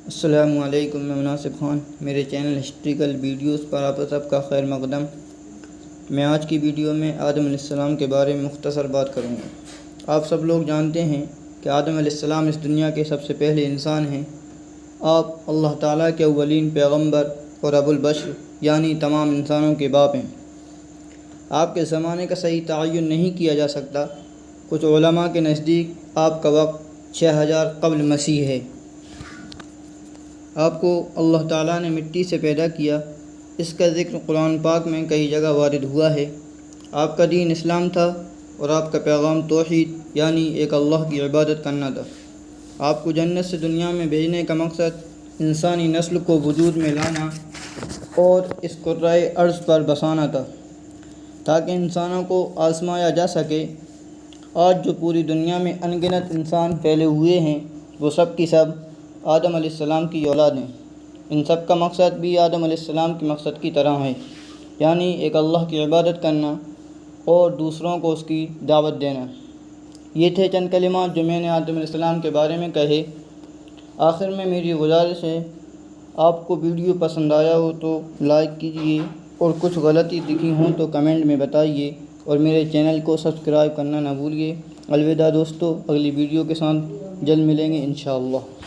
السلام علیکم، میں مناسب خان، میرے چینل ہسٹریکل ویڈیوز پر آپ سب کا خیر مقدم۔ میں آج کی ویڈیو میں آدم علیہ السلام کے بارے میں مختصر بات کروں گا۔ آپ سب لوگ جانتے ہیں کہ آدم علیہ السلام اس دنیا کے سب سے پہلے انسان ہیں۔ آپ اللہ تعالیٰ کے اولین پیغمبر اور ابو البشر یعنی تمام انسانوں کے باپ ہیں۔ آپ کے زمانے کا صحیح تعین نہیں کیا جا سکتا۔ کچھ علماء کے نزدیک آپ کا وقت 6000 قبل مسیح ہے۔ آپ کو اللہ تعالیٰ نے مٹی سے پیدا کیا، اس کا ذکر قرآن پاک میں کئی جگہ وارد ہوا ہے۔ آپ کا دین اسلام تھا اور آپ کا پیغام توحید یعنی ایک اللہ کی عبادت کرنا تھا۔ آپ کو جنت سے دنیا میں بھیجنے کا مقصد انسانی نسل کو وجود میں لانا اور اس کرۂ ارض پر بسانا تھا تاکہ انسانوں کو آزمایا جا سکے۔ آج جو پوری دنیا میں ان گنت انسان پھیلے ہوئے ہیں وہ سب کی سب آدم علیہ السلام کی اولاد ہیں۔ ان سب کا مقصد بھی آدم علیہ السلام کے مقصد کی طرح ہے، یعنی ایک اللہ کی عبادت کرنا اور دوسروں کو اس کی دعوت دینا۔ یہ تھے چند کلمات جو میں نے آدم علیہ السلام کے بارے میں کہے۔ آخر میں میری گزارش ہے، آپ کو ویڈیو پسند آیا ہو تو لائک کیجیے اور کچھ غلطی دکھی ہوں تو کمنٹ میں بتائیے اور میرے چینل کو سبسکرائب کرنا نہ بھولیے۔ الوداع دوستو، اگلی ویڈیو کے ساتھ جلد ملیں گے انشاءاللہ۔